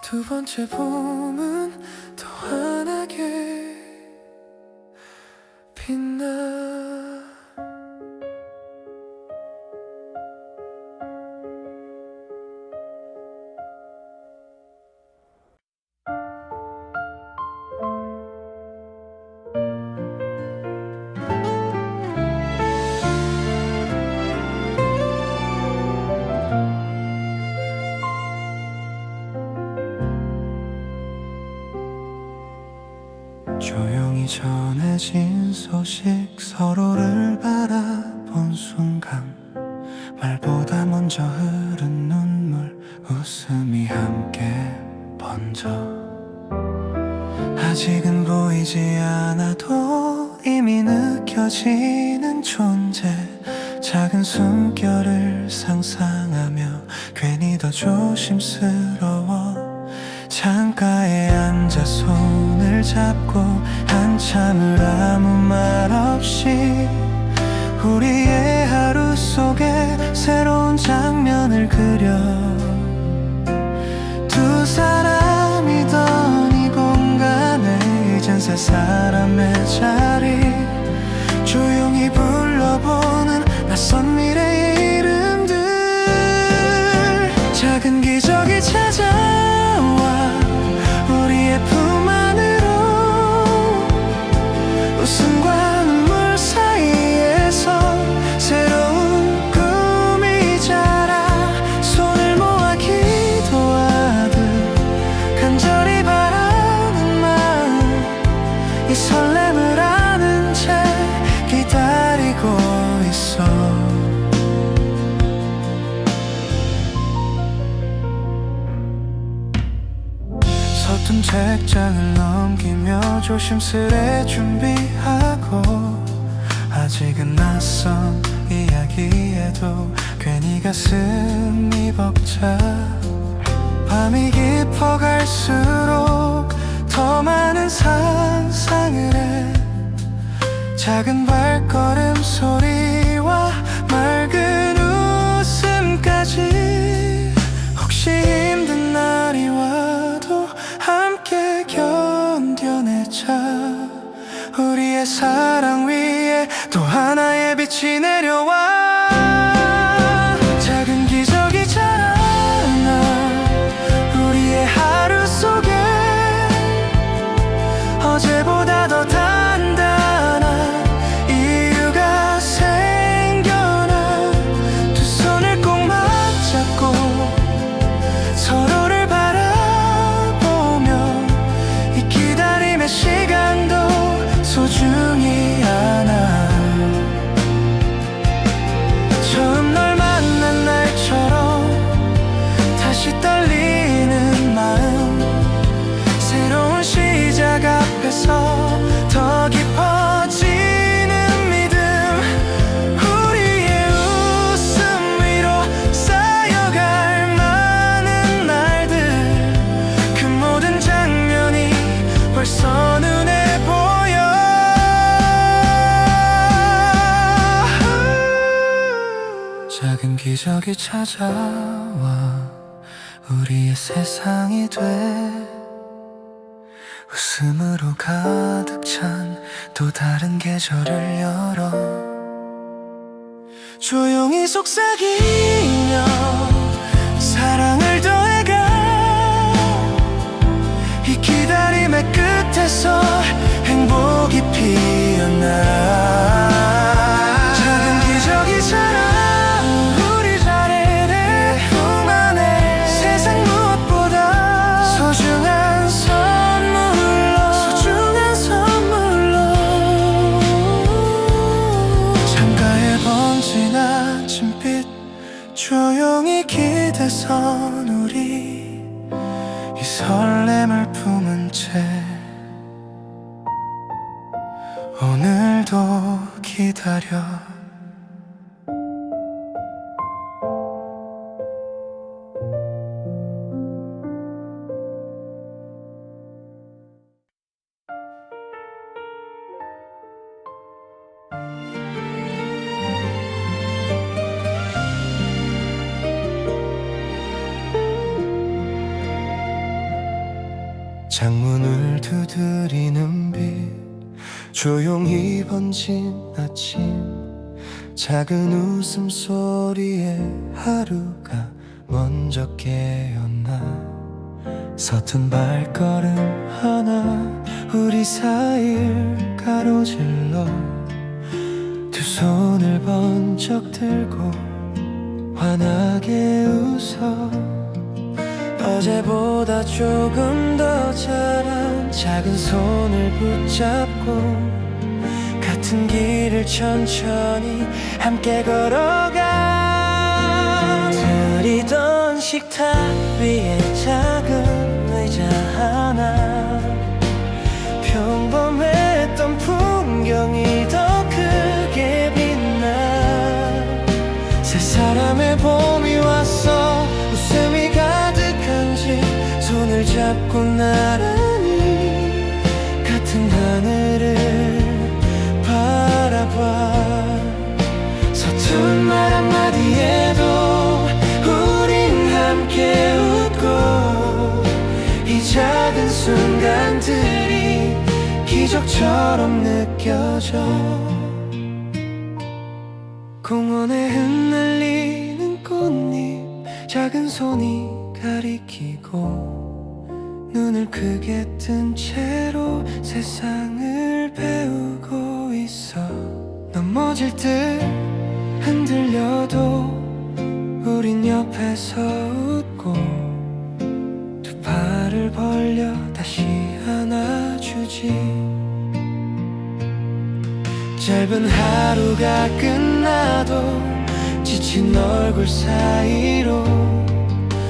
두 번째 봄은 더 환하게 빛나 조용히 전해진 소식 서로를 바라본 순간 말보다 먼저 흐른 눈물 웃음이 함께 번져 아직은 보이지 않아도 이미 느껴지는 존재 작은 숨결을 상상하며 괜히 더 조심스러워 창가에 앉아 손을 잡고 한참을 아무 말 없이 우리의 하루 속에 새로운 장면을 그려 두 사람이던 이 공간에 이젠 세 사람의 자리 조용히 불러보는 낯선 미래의 이름들 작은 기적이 찾아와 우리의 품 안으로 웃음과 눈물 사이에서 새로운 꿈이 자라 손을 모아 기도하듯 간절히 바라는 마음 이 설렘을 아는 채 기다리고 있어 서툰 책장을 넘기며 조심스레 준비하고 아직은 낯선 이야기에도 괜히 가슴이 벅차 밤이 깊어갈수록 더 많은 상상을 해 작은 발걸음 소리와 맑은 웃음 빛이 내려와 작은 기적이 자라나 우리의 하루 속에 어제보다 더 단단한 이유가 생겨나 두 손을 꼭 맞잡고 서로를 바라보며 이 기다림의 시간도 소중히 하나 처음 널 만난 날처럼 다시 떨리는 마음 새로운 시작 앞에서 더 깊어지는 믿음 우리의 웃음 위로 쌓여갈 많은 날들 그 모든 장면이 벌써 눈에 보여 작은 기적이 찾아와 우리의 세상이 돼 웃음으로 가득 찬 또 다른 계절을 열어 조용히 속삭이며 사랑을 더해가 이 기다림의 끝에서 행복이 피어나 작은 기적이 자라 우리 자리를 품 안에 세상 무엇보다 소중한 선물로 창가에 번진 아침빛 조용히 기대선 우리 이 설렘을 품은 채 오늘도 기다려 창문을 두드리는 빛 조용히 번진 아침 작은 웃음소리에 하루가 먼저 깨어나 서툰 발걸음 하나 우리 사이를 가로질러 두 손을 번쩍 들고 환하게 웃어 어제보다 조금 더 자란 작은 손을 붙잡고 같은 길을 천천히 함께 걸어가 들이던 식탁 위에 작은 의자 하나 평범했던 풍경이 더 크게 빛나 새 사람의 봄이 왔어 웃음이 가득한 집 손을 잡고 나란히 같은 하늘을 바라봐 서툰 말 한마디에도 우린 함께 웃고 이 작은 순간들이 기적처럼 느껴져 공원에 흩날리는 꽃잎 작은 손이 가리키고 눈을 크게 뜬 채로 세상을 배우고 있어 넘어질 듯 흔들려도 우린 옆에서 웃고 두 팔을 벌려 다시 안아주지 짧은 하루가 끝나도 지친 얼굴 사이로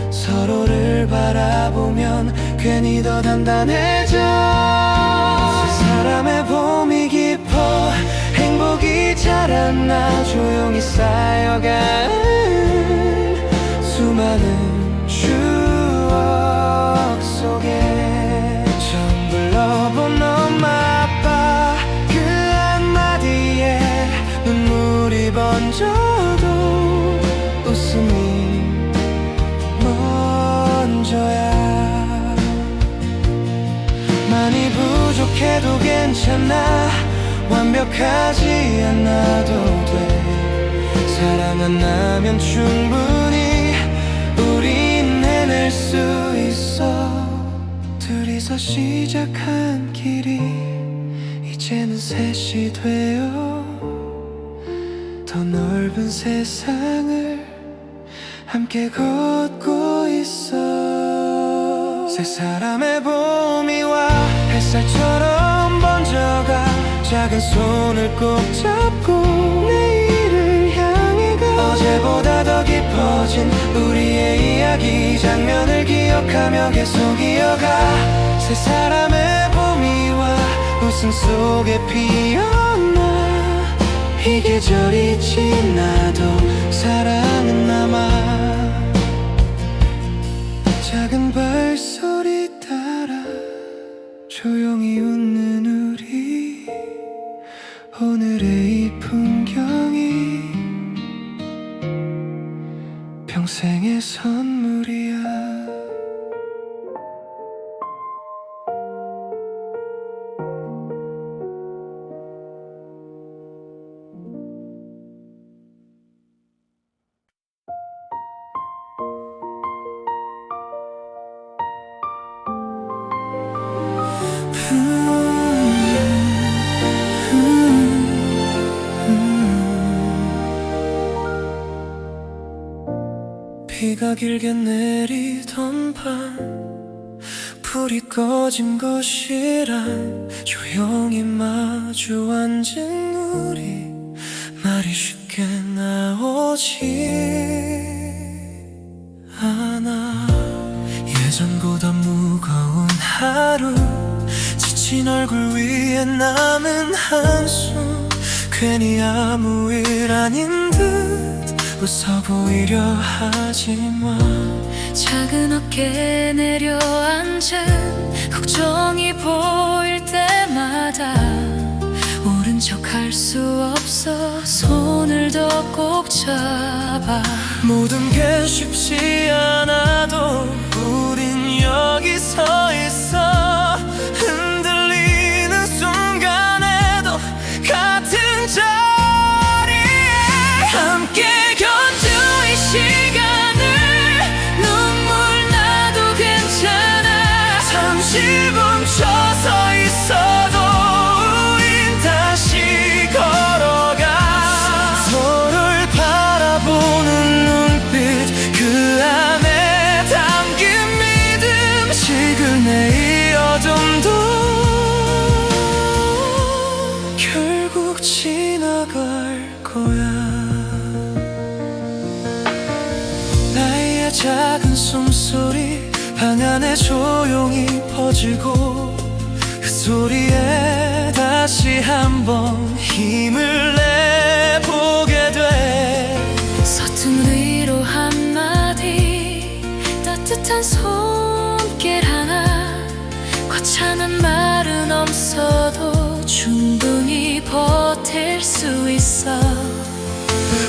서로를 바라보면 괜히 더 단단해져 새 사람의 봄이 깊어 행복이 자랐나 조용히 쌓여간 수많은 추억 속에 처음 불러본 엄마 아빠 그 한마디에 눈물이 번져도 웃음이 먼저야 많이 부족해도 괜찮아 완벽하지 않아도 돼 사랑한다면 충분히 우린 해낼 수 있어. 둘이서 시작한 길이 이제는 셋이 되어 더 넓은 세상을 함께 걷고 있어. 세 사람의 봄이 와 햇살처럼 번져가 작은 손을 꼭 잡고 내일을 향해 가. 어제보다 더 깊어진 우리의 이야기 장면을 기억하며 계속 이어가. 세 사람의 봄이 와 웃음 속에 피어나. 이 계절이 지나도 사랑은 남아. 작은 발소리 따라 조용히 웃는 우리. 오늘의 이 풍경이 평생의 선물이야. 비가 길게 내리던 밤 불이 꺼진 곳이란 조용히 마주 앉은 우리. 말이 쉽게 나오지 않아. 예전보다 무거운 하루 지친 얼굴 위에 남은 한숨. 괜히 아무 일 아닌 듯 웃어 보이려 하지만 작은 어깨에 내려앉은 걱정이 보일 때마다 모른 척 할 수 없어 손을 더 꼭 잡아. 모든 게 쉽지 않아도 우린 여기 서 있어. 흔들리는 순간에도 같은 자리에 함께 견뎌 이 시간을. 눈물 나도 괜찮아. 잠시 멈춰서 있어도 우린 다시 걸어가. 서로를 바라보는 눈빛 그 안에 담긴 믿음. 시그내 이 어둠도 결국 지나갈 거야. 나의 작은 숨소리 방 안에 조용히 퍼지고 그 소리에 다시 한번 힘을 내보게 돼. 서툰 위로 한마디 따뜻한 손길 하나. 거창한 말은 없어도 충분히 버틸 수 있어.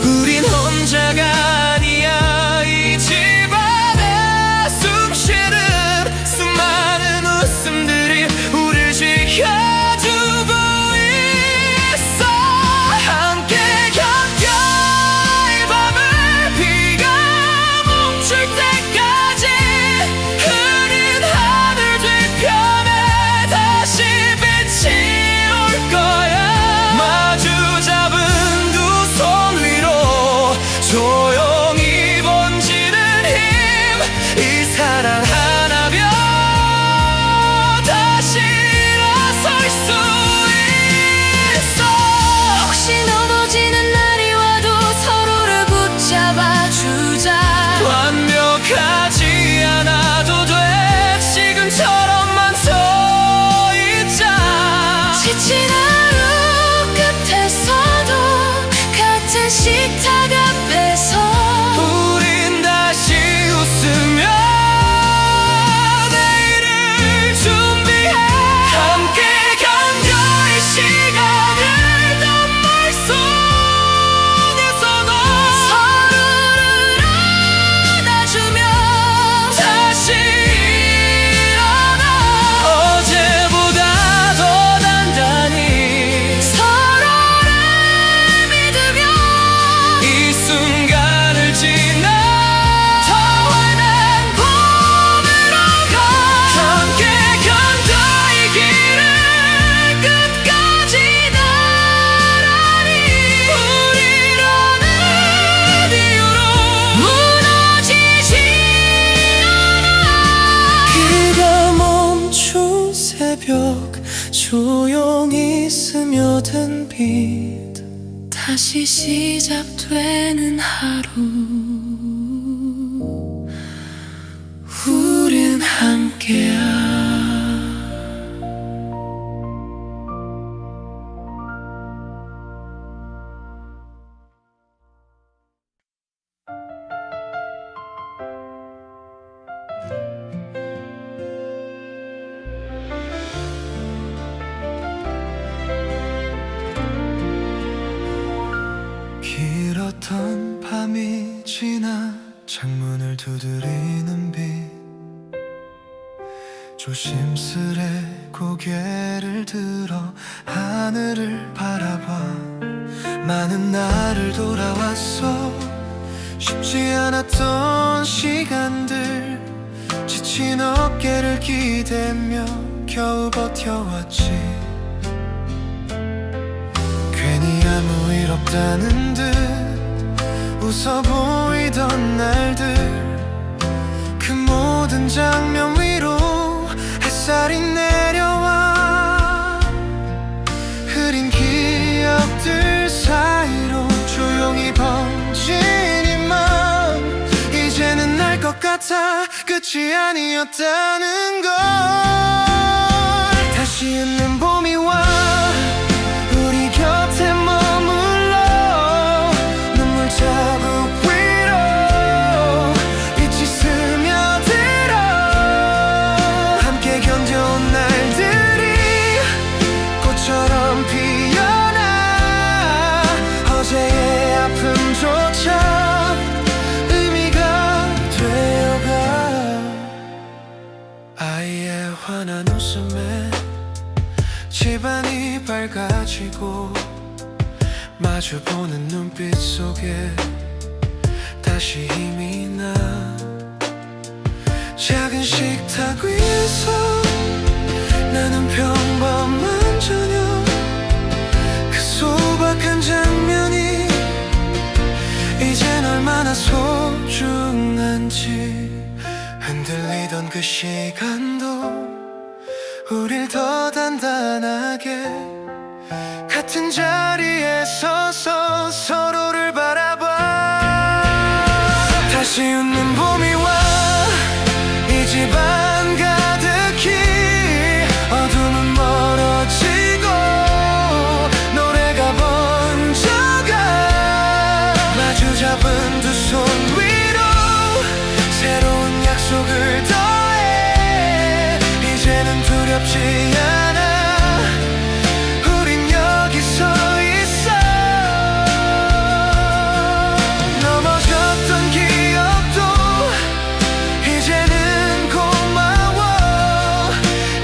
우린 혼자가 아니야. 이 집안에 숨쉬는 수많은 웃음들이 우릴 지켜주고 있어. 함께 견뎌 이 밤을. 비가 멈출 때까지 흐린 하늘 뒤편에 다시 빛이 올 거야. 마주 잡은 두 손 위로 조용히 내리듯 다시 시작되는 하루 우린 함께야 길었던 밤이 지나 창문을 두드리는 빛 조심스레 고개를 들어 하늘을 바라봐 많은 날을 돌아왔어 쉽지 않았던 시간들 지친 어깨를 기대며 겨우 버텨왔지 괜히 아무 일 없다는 듯 웃어 보이던 날들 그 모든 장면 위로 햇살이 내려와 흐린 기억들 사이로 조용히 번진 이 맘 이제는 알 것 같아 끝이 아니었다는 걸 다시 웃는 봄이 와 우리 곁에 머물러 눈물 자국 위로 빛이 스며들어 함께 견뎌온 날들이 꽃처럼 피어나 어제의 아픔조차 의미가 되어가 아이의 환한 웃음에 집안이 밝아지고 마주보는 눈빛 속에 다시 힘이 나 작은 식탁 위에서 나는 평범한 저녁 그 소박한 장면이 이젠 얼마나 소중한지 흔들리던 그 시간도 우릴 더 단단하게 같은 자리에 서서 서로를 바라봐 다시 웃는 봄이 와 이 집안 가득히 어둠은 멀어지고 노래가 번져가 마주 잡은 두 손 위로 새로운 약속을 더해 이제는 두렵지 않아 우린 여기 서 있어 넘어졌던 기억도 이제는 고마워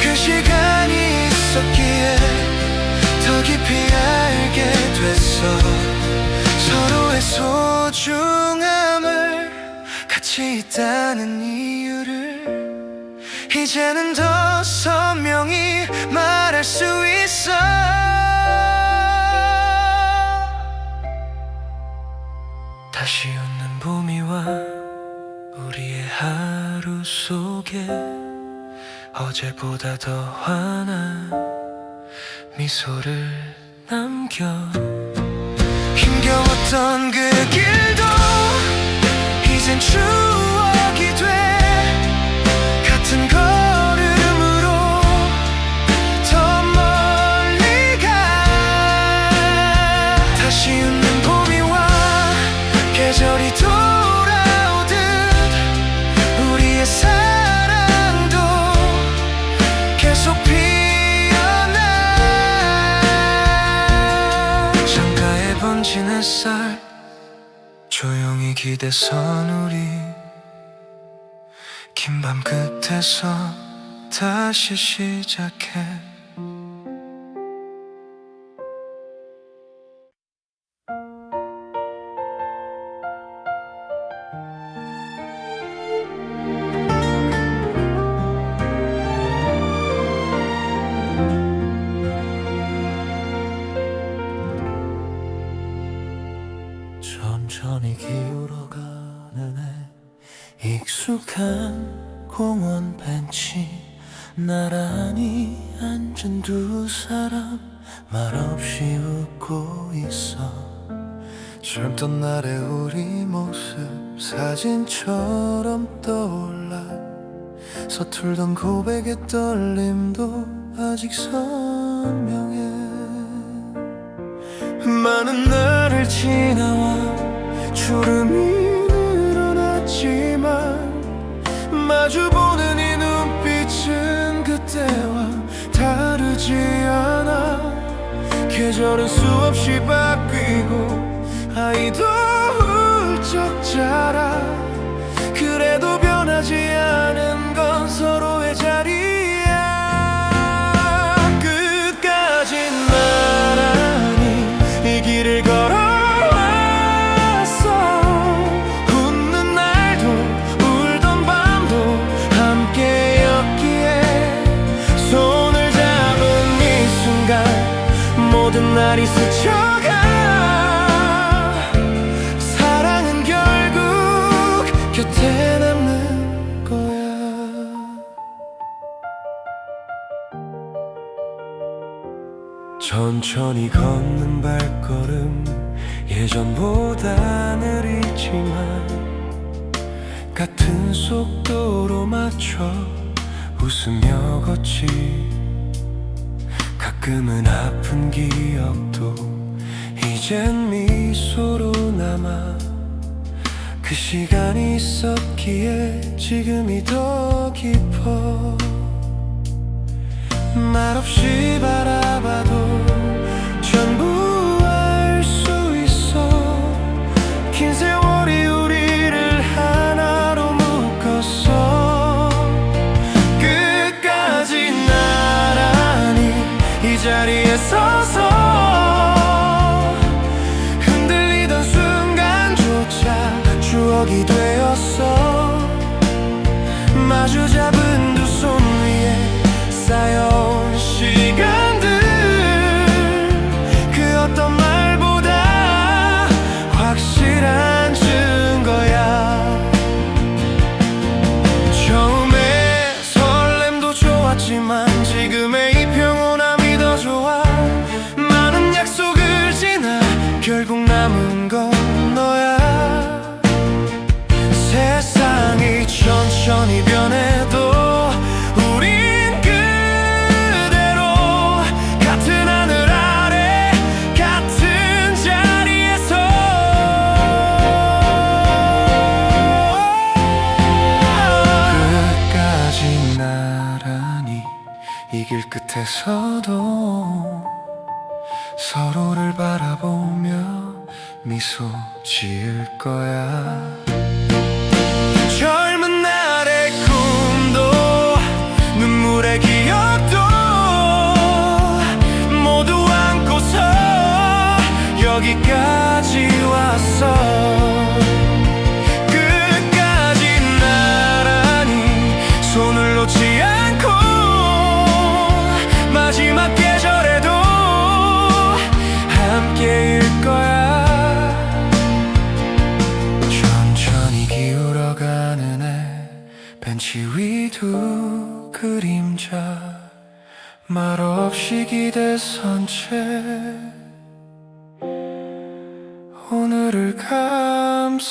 그 시간이 있었기에 더 깊이 알게 됐어 서로의 소중함을 같이 있다는 이유를 이제는 더 선명히 말할 수 있어 다시 웃는 봄이 와 우리의 하루 속에 어제보다 더 환한 미소를 남겨 힘겨웠던 그 길도 이젠 추억이 돼 같은 걸음으로 더 멀리 가 다시 웃는 봄이 와 계절이 돌아오듯 우리의 사랑도 계속 피어나 창가에 번진 햇살 조용히 기대선 우리 긴 밤 끝에서 다시 시작해 천천히 기울어가는 해 익숙한 공원 벤치 나란히 앉은 두 사람 말없이 웃고 있어. 젊던 날의 우리 모습 사진처럼 떠올라. 서툴던 고백의 떨림도 아직 선명해. 많은 날을 지나와 주름이 늘어났지만 마주보는 이 눈빛은 그때와 다르지 않아. 계절은 수없이 바뀌고 아이도 훌쩍 자라. 그래도 변하지 않은 건 서로의 자리야. 끝까지 나란히 이 길을 걸어왔어. 웃는 날도 울던 밤도 함께였기에 손을 잡은 이 순간 모든 날이 스쳐가. 사랑은 결국 곁에 남는 거야. 천천히 걷는 발걸음 예전보다 느리지만 같은 속도로 맞춰 웃으며 걷지. 가끔은 아픈 기억도 이젠 미소로 남아. 그 시간이 있었기에 지금이 더 깊어. 말없이 바라봐도 전부 알 수 있어. 긴 세월이 우리를 하나로 묶었어. 끝까지 나란히 이 자리에 서서 흔들리던 순간조차 추억이 되었어. 마주 잡은 두 손 위에 쌓여온 시간들 그 어떤 말보다 확실한 증거야. 처음에 설렘도 좋았지만 지금의 이 평온함이 더 좋아. 많은 약속을 지나 결국 남은 건 너야. 세상이 천천히 변해도 우린 그대로 같은 하늘 아래 같은 자리에서 끝까지 나란히 이 길 끝에서도 서로를 바라보며 미소 지을 거야. 젊은 날의 꿈도 눈물의 기억도 모두 안고서 여기까지 왔어. 끝까지 나란히 손을 놓지 않고 마지막 계절에도 함께일 거야. 천천히 기울어가는 해 벤치 위 두 그림자 말없이 기대선 채 오늘을 감사해.